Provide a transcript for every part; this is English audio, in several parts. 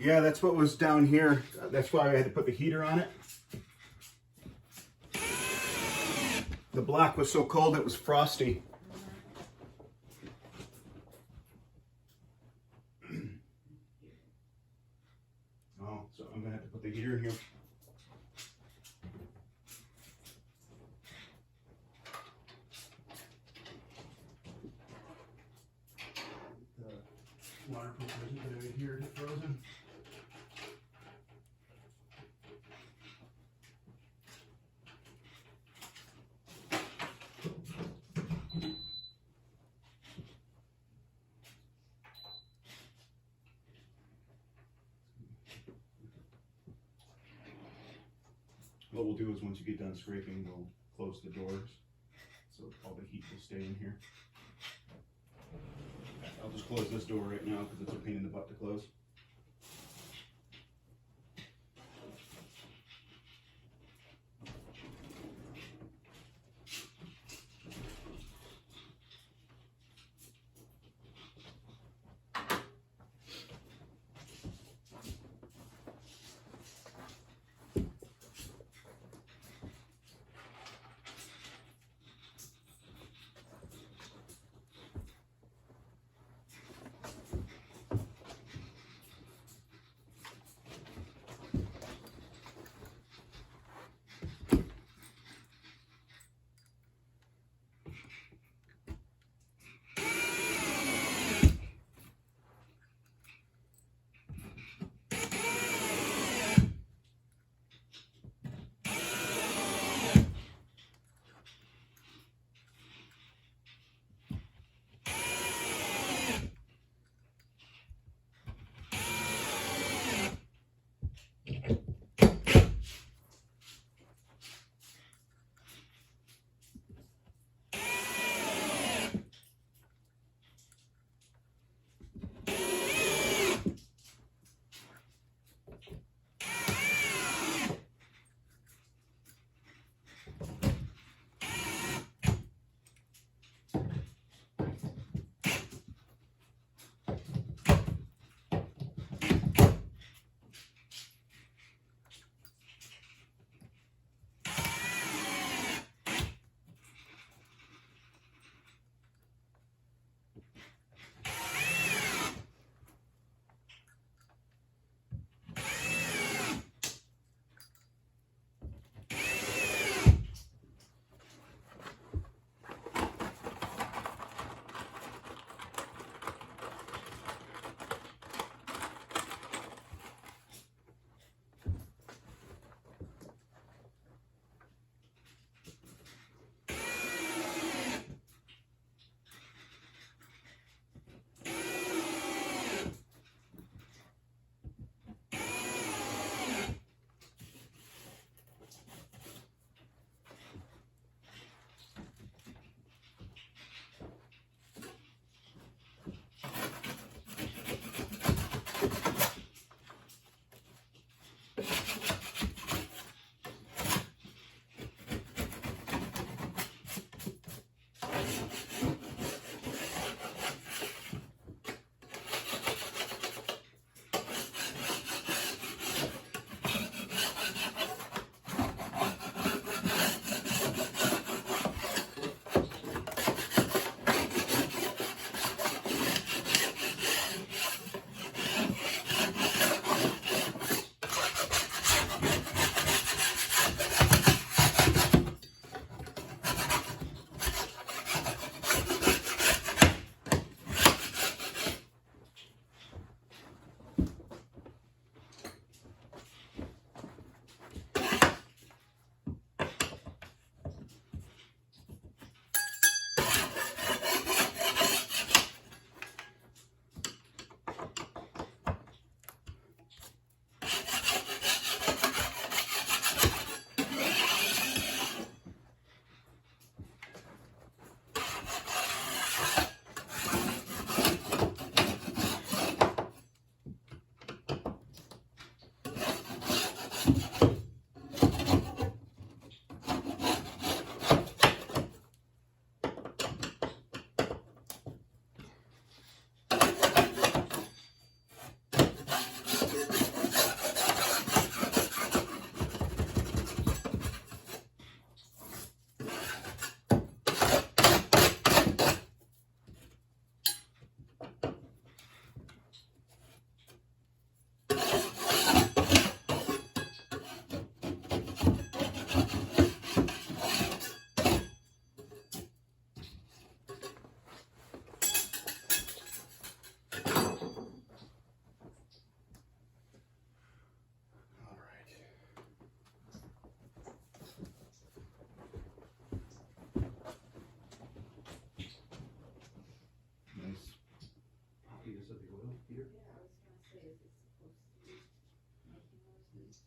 Yeah, that's what was down here. That's why I had to put the heater on it. The block was so cold it was frosty. Oh, so I'm gonna have to put the heater in here. The waterproof isn't gonna adhere to frozen. What we'll do is once you get done scraping, we'll close the doors so all the heat will stay in here. I'll just close this door right now because it's a pain in the butt to close.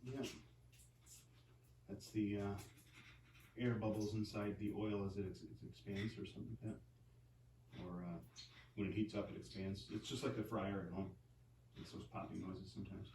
Yeah. That's the air bubbles inside the oil as it expands or something like that. Or when it heats up, it expands. It's just like the fryer at home. It's those popping noises sometimes.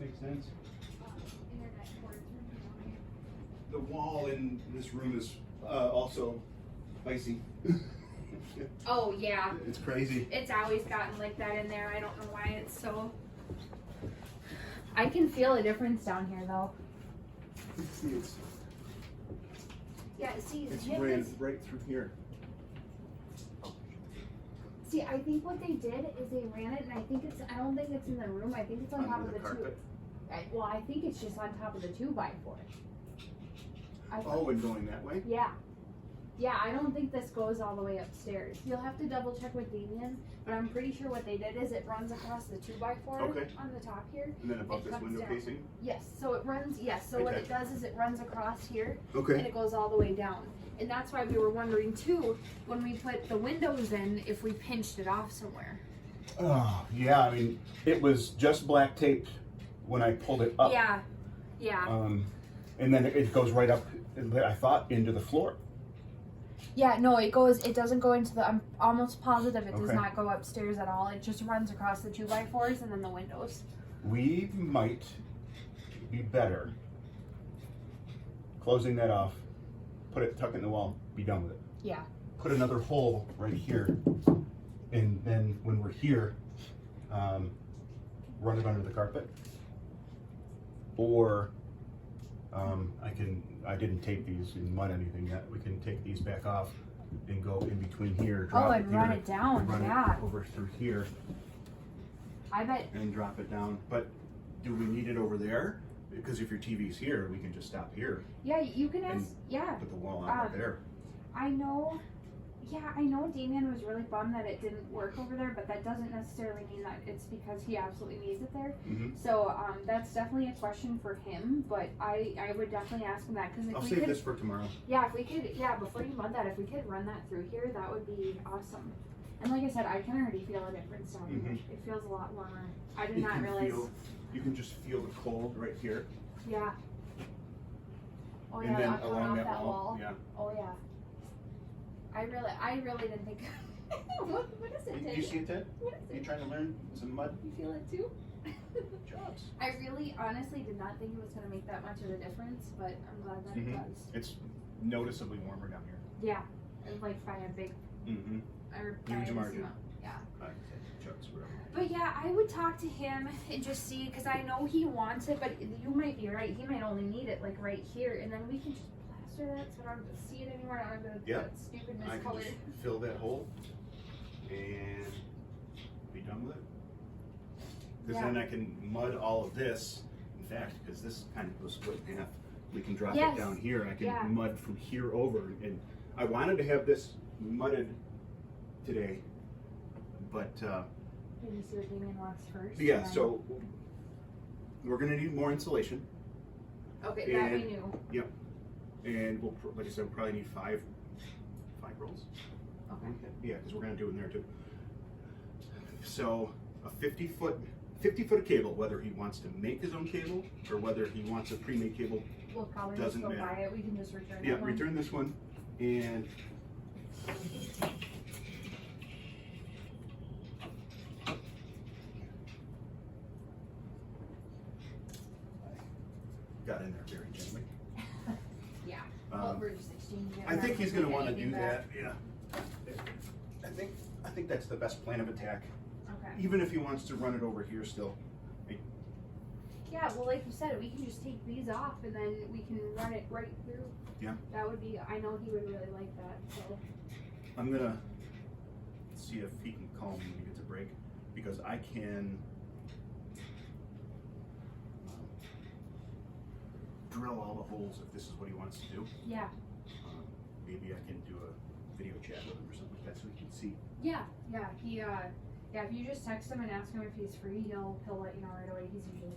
Makes sense. The wall in this room is also icy. Oh yeah. It's crazy. It's always gotten like that in there. I don't know why it's so. I can feel a difference down here though. See, it's Yeah, see, it's hip right, is, right through here. See, I think what they did is they ran it, and I don't think it's in the room. I think it's on top Under of the carpet? Well, I think it's just on top of the 2x4. Oh, and going that way? Yeah. Yeah, I don't think this goes all the way upstairs. You'll have to double check with Damien, but I'm pretty sure what they did is it runs across the 2x4 Okay. on the top here. And then above It this comes window down. casing? Yes, so it runs, so what Okay. it does is it runs across here, and Okay. it goes all the way down. And that's why we were wondering too, when we put the windows in, if we pinched it off somewhere. Oh, yeah, I mean, it was just black taped when I pulled it up. Yeah, yeah. And then it goes right up, I thought, into the floor. Yeah, no, it doesn't go into the, I'm almost positive it does Okay. not go upstairs at all. It just runs across the 2x4s and then the windows. We might be better closing that off, tuck it in the wall, be done with it. Yeah. Put another hole right here, and then when we're here, run it under the carpet. Or I didn't tape these in mud anything yet. We can take these back off and go in between here, drop it and here, run it down, and run yeah. it over through here I bet, and drop it down. But do we need it over there? Because if your TV's here, we can just stop here, yeah, you can ask, and put the wall on right there. I know Damien was really bummed that it didn't work over there, but that doesn't necessarily mean that it's because he absolutely needs it there. Mm-hmm. So that's definitely a question for him, but I would definitely ask him that, because if I'll we save could, this for tomorrow. yeah, if we could, before you mud that, if we could run that through here, that would be awesome. And like I said, I can already feel a difference down here. It feels a lot warmer. I did not realize. You can just feel the cold right here. Yeah. Oh And yeah, then not coming along off that wall. Yeah. Oh yeah. I really didn't think. what is it? You see it, Ted? What is You it? trying to learn some mud You feel it too? jobs? I really, honestly, did not think it was going to make that much of a difference, but I'm glad that it does. It's noticeably warmer down here. Yeah, it's like by a big, Mm-hmm. or by Huge a margin. amount. Yeah. Chucks, whatever. But yeah, I would talk to him and just see, because I know he wants it, but you might be right. He might only need it like right here, and then we can just plaster that so I don't have to see it anymore. I don't have to Yeah. that stupid I can miscolored. just fill that hole and be done with it. Because then I can mud all of this. In fact, because this kind of goes split in half, we can drop Yes. it down here. I can Yeah. mud from here over. And I wanted to have this mudded today, but Maybe see what Damien wants first. yeah. and then- So we're gonna need more insulation, Okay, that we and- knew. and we'll, like I said, we'll probably need five rolls. Okay. Yeah, because we're gonna do it in there too. So a 50 foot of cable, whether he wants to make his own cable or whether he wants a pre-made cable. We'll probably Doesn't just go matter. buy it. We can just return Yeah, that one. return this one and got in there very gently. Yeah. Well, we're just exchanging it. I think he's gonna want to Anything do back. that. Yeah. I think that's the best plan of attack. Okay. Even if he wants to run it over here still. Yeah, well, like you said, we can just take these off and then we can run it right through. Yeah. That would be, I know he would really like that, so. I'm gonna see if he can call me when he gets a break, because I can drill all the holes if this is what he wants to do. Yeah. Maybe I can do a video chat with him or something like that so he can see. Yeah, if you just text him and ask him if he's free, he'll let you know right away. He's usually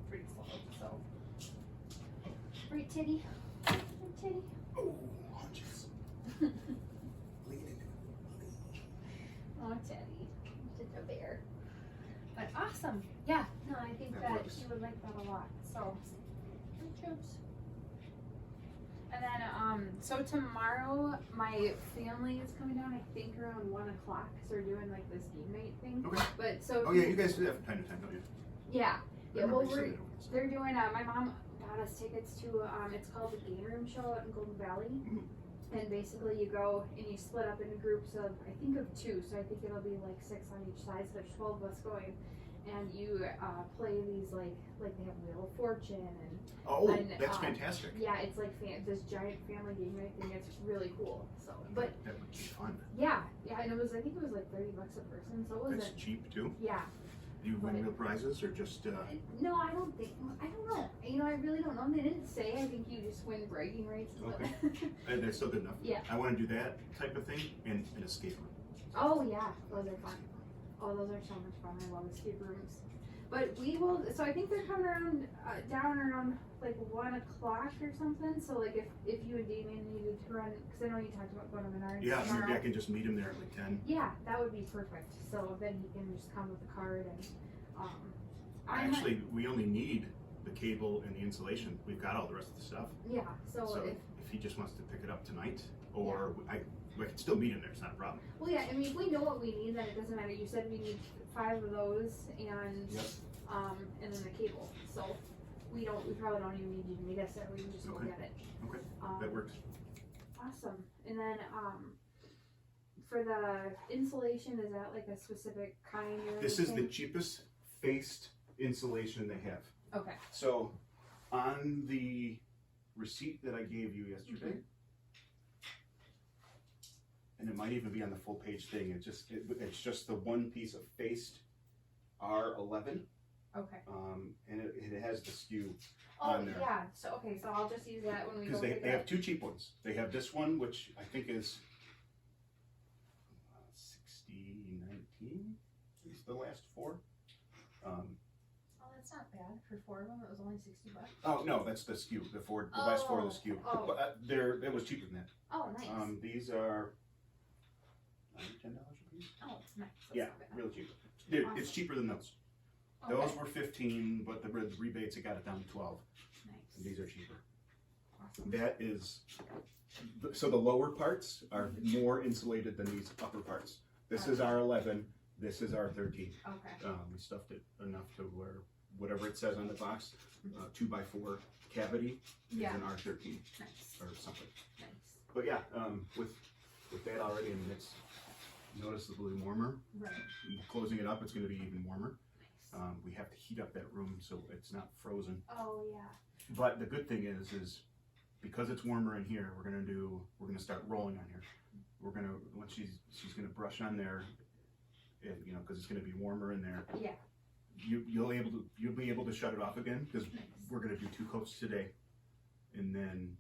pretty slow, so. Right, Titty? Right, Titty? Oh, hunches. Oh, Teddy. Such a bear. But awesome. Yeah, no, I think That that works. he would like that a lot. So, good jokes. And then, so tomorrow my family is coming down, I think around 1 o'clock, because we're doing like this game night thing. Okay. But so. Oh yeah, you guys do that from time to time, don't you? Yeah. I Yeah, remember well, you said that over the summer. they're doing, my mom got us tickets to, it's called the Game Room Show out in Golden Valley. Mhm. And basically you go and you split up into groups of, I think of 2, so I think it'll be like 6 on each side, so there's 12 of us going. And you play these like they have Wheel of Fortune and Oh, and, that's fantastic. yeah, it's like this giant family game night thing. It's really cool. So, but That would be fun. yeah, Yeah, and I think it was like $30 a person, so it That's wasn't. cheap too. Yeah. Do you win real prizes or just? No, I don't think. I don't know. You know, I really don't know. They didn't say. I think you just win bragging rights. Okay. That's still good enough. Yeah. I want to do that type of thing and an escape room. Oh yeah, those are fun. Oh, those are so much fun. I love escape rooms. But we will. So I think they're coming around down around like 1 o'clock or something. So like if you and Damien needed to run, because I know you talked about going to Menards. Yeah, tomorrow. maybe I can just meet him there at like 10. Yeah, that would be perfect. So then he can just come with the card and. Actually, we only need the cable and the insulation. We've got all the rest of the stuff. Yeah. So if he just wants to pick it up tonight, or I can still meet him there. It's not a problem. Well, yeah. I mean, if we know what we need, then it doesn't matter. You said we need 5 of those and Yep. and then the cable. So we probably don't even need you to meet us there. We can just go Okay. get it. Okay, that works. Awesome. And then for the insulation, is that like a specific kind or This is the anything? cheapest faced insulation they have. Okay. So on the receipt that I gave you yesterday, and it might even be on the full page thing, it's just the one piece of faced R11, Okay. and it has the SKU Oh on there. yeah. So I'll just use that when we go. Because pick they it have up. 2 cheap ones. They have this one, which I think is 6019 is the last 4. Oh, that's not bad for 4 of them. It was only $60. Oh no, that's the SKU. The last 4 of the SKU. Oh. But it was cheaper than that. Oh, nice. These are $10 a piece. Oh, nice. That's Yeah, not bad. really cheap. Awesome. It's cheaper than those. Okay. Those were 15, but the rebates it got it down to 12. Nice. And these are cheaper. Awesome. That is, so the lower parts are more insulated than these upper parts. This is R11. This is R13. Okay. We stuffed it enough to where whatever it says on the box, 2x4 cavity Yeah. is an R13 Nice. or something. Nice. But yeah, with that already, I mean, it's noticeably warmer. Right. Closing it up, it's going to be even warmer. Nice. We have to heat up that room so it's not frozen. Oh yeah. But the good thing is because it's warmer in here, we're gonna start rolling on here. When she's gonna brush on there, because it's gonna be warmer in there. Yeah. You'll be able to shut it off again because Nice. we're gonna do 2 coats today, and then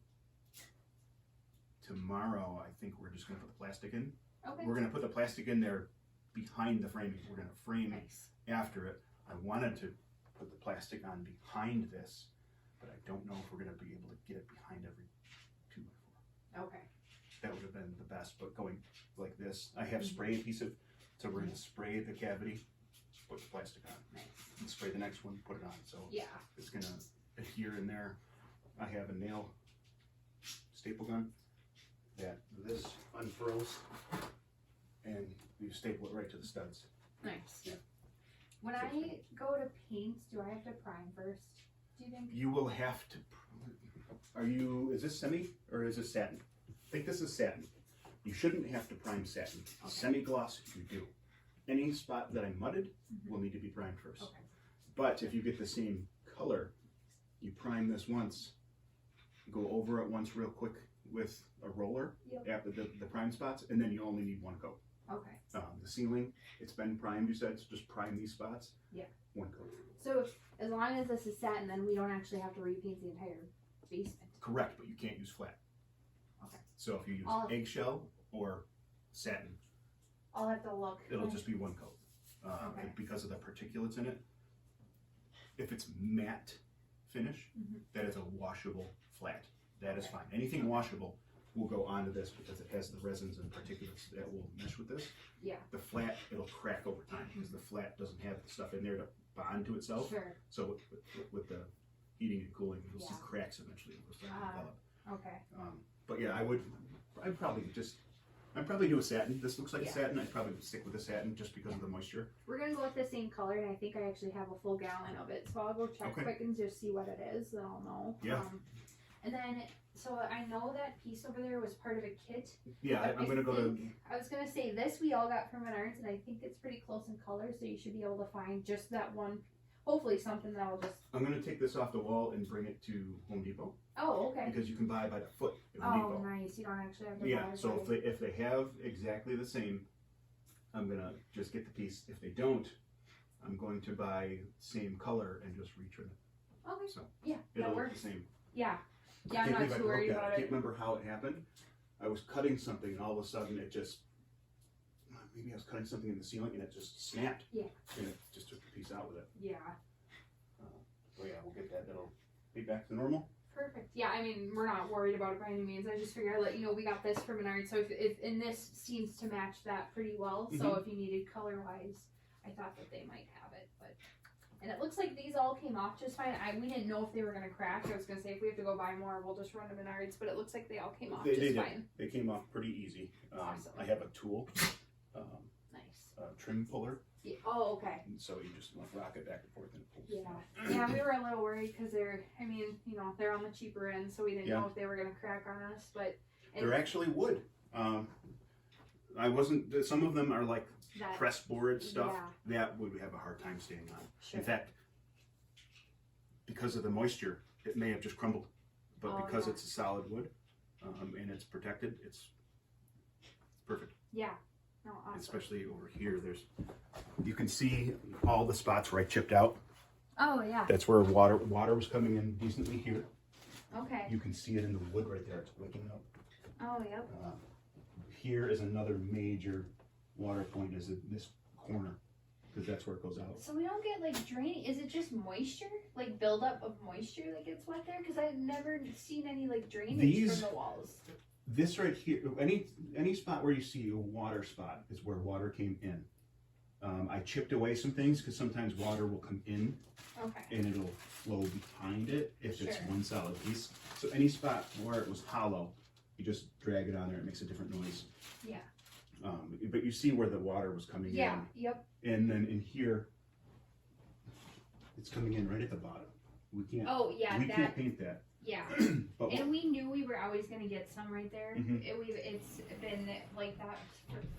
tomorrow I think we're just gonna put the plastic in. Okay. We're gonna put the plastic in there behind the framing. We're gonna frame Nice. after it. I wanted to put the plastic on behind this, but I don't know if we're gonna be able to get it behind every 2x4. Okay. That would have been the best, but going like this, I have spray adhesive, so we're gonna spray the cavity, put the plastic on, Nice. and spray the next one, put it on, so Yeah. it's gonna adhere in there. I have a nail staple gun that this unfurls, and you staple it right to the studs. Nice. Yeah. When I go to paint, do I have to prime first? Do you think? You will have to, is this semi or is this satin? I think this is satin. You shouldn't have to prime satin. Okay. Semi-gloss, you do. Any spot that I mudded will need to be primed first. Okay. But if you get the same color, you prime this once, go over it once real quick with a roller Yep. after the prime spots, and then you only need 1 coat. Okay. The ceiling, it's been primed, you said, so just prime these spots. Yeah. 1 coat. So as long as this is satin, then we don't actually have to repaint the entire basement. Correct, but you can't use flat. Okay. So if you use I'll- eggshell or satin, I'll have to look. it'll just be 1 coat. Okay. Because of the particulates in it. If it's matte finish, that is a washable flat. That is Okay. fine. Anything washable will go onto this because it has the resins and particulates that will mesh with this. Yeah. The flat, it'll crack over time because the flat doesn't have the stuff in there to bond to itself. Sure. So with the heating and cooling, you'll see Yeah. cracks eventually will start to Ah. develop. Okay. But yeah, I'd probably do a satin. This looks like Yeah. a satin. I'd probably stick with a satin just because of the moisture. We're gonna go with the same color, and I think I actually have a full gallon of it. So I'll go check Okay. quick and just see what it is, then I'll know. Yeah. And then, so I know that piece over there was part of a kit. Yeah, I'm gonna go to. I was gonna say this we all got from Menards, and I think it's pretty close in color, so you should be able to find just that one. Hopefully, something that'll just. I'm gonna take this off the wall and bring it to Home Depot Oh, okay. because you can buy by the foot at Home Oh, Depot. nice. You don't actually have to. Yeah, buy so it. if they have exactly the same, I'm gonna just get the piece. If they don't, I'm going to buy same color and just retrim it. Okay. So Yeah, it'll that look works. the same. Yeah. I Yeah, I'm can't not believe I too broke worried that. about I can't it. remember how it happened. I was cutting something and all of a sudden it just, maybe I was cutting something in the ceiling and it just snapped. Yeah. And it just took the piece out with it. Yeah. So yeah, we'll get that. That'll be back to normal. Perfect. Yeah, I mean, we're not worried about it by any means. I just figured I'd let you know we got this from Menards. So if and this seems to match that pretty well. So if you needed color wise, I thought that they might have it. But and it looks like these all came off just fine. We didn't know if they were gonna crack. I was gonna say if we have to go buy more, we'll just run to Menards. But it looks like they all came off just fine. They came off pretty easy. Awesome. I have a tool, Nice. a trim puller. Yeah. Oh, okay. And so you just like rock it back and forth and it pulls. Yeah. Yeah, we were a little worried because they're, I mean, you know, they're on the cheaper end, so we didn't know if they were gonna crack on us. But They're actually wood. I wasn't. Some of them are like that, press board stuff. Yeah. That would have a hard time staying on. Sure. In fact, because of the moisture, it may have just crumbled. But Oh, because yeah. it's a solid wood and it's protected, it's perfect. Yeah. No, awesome. Especially over here, you can see all the spots where I chipped out. Oh yeah. That's where water was coming in decently here. Okay. You can see it in the wood right there. It's wicking up. Oh yep. Here is another major water point, is in this corner, because that's where it goes out. So we don't get like draining. Is it just moisture, like buildup of moisture that gets wet there? Because I've never seen any like drainage from the walls. This right here, any spot where you see a water spot is where water came in. I chipped away some things because sometimes water will come in Okay. and it'll flow behind it if it's Sure. one solid piece. So any spot where it was hollow, you just drag it on there. It makes a different noise. Yeah. But you see where the water was coming Yeah. in. Yep. And then in here, it's coming in right at the bottom. We can't. Oh yeah. we can't paint that. Yeah. But And we knew we were always gonna get some right there. Mhm. It's been like that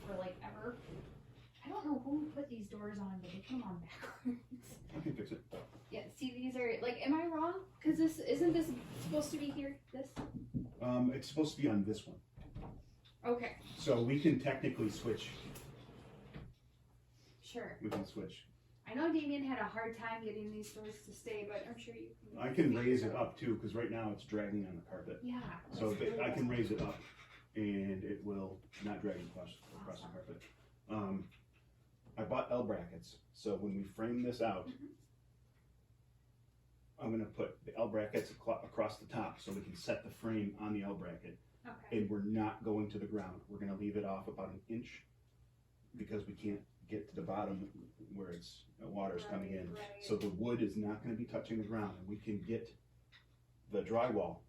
for like ever. I don't know who put these doors on, but they come on backwards. I can fix it. Yeah, see these are like, am I wrong? Because isn't this supposed to be here? This? It's supposed to be on this one. Okay, So we can technically switch. sure. We can switch. I know Damien had a hard time getting these doors to stay, but I'm sure you can. I can raise it up too, because right now it's dragging on the carpet. Yeah. So that's really I can cool. raise it up, and it will not drag across the carpet. I bought L brackets, so when we frame this out, I'm gonna put the L brackets across the top, so we can set the frame on the L bracket, Okay. and we're not going to the ground. We're gonna leave it off about an inch, because we can't get to the bottom where it's water's coming in. Right. So the wood is not going to be touching the ground, and we can get the drywall,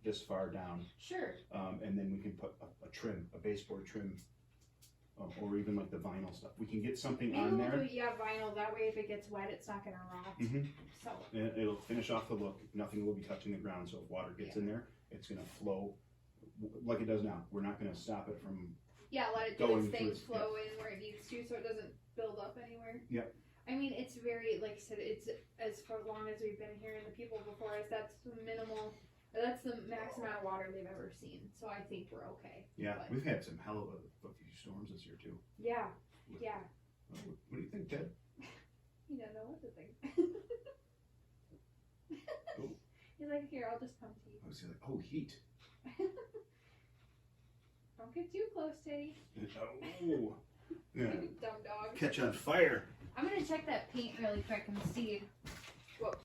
this far down, Sure. and then we can put a trim, a baseboard trim, or even like the vinyl stuff. We can get something Maybe on we'll there. do vinyl. That way, if it gets wet, it's not gonna rot. Mhm. So. And it'll finish off the look. Nothing will be touching the ground, so if water gets in there, it's going to flow like it does now. We're not going to stop it from. Yeah, let it do Going its thing, through its- flow in where it needs to, so it doesn't build up anywhere. Yep. I mean, it's very, like I said, it's as for long as we've been here and the people before us, that's the minimal, that's the max amount of water they've ever seen. So I think we're okay. Yeah, But- we've had some hell of a few storms this year too. Yeah, yeah. What do you think, Ted? You don't know what to think. Oh. He's like, here, I'll just come to you. I was like, oh, heat. Don't get too close, Teddy. Oh, yeah. Dumb dog. Catch on fire. I'm gonna check that paint really quick and see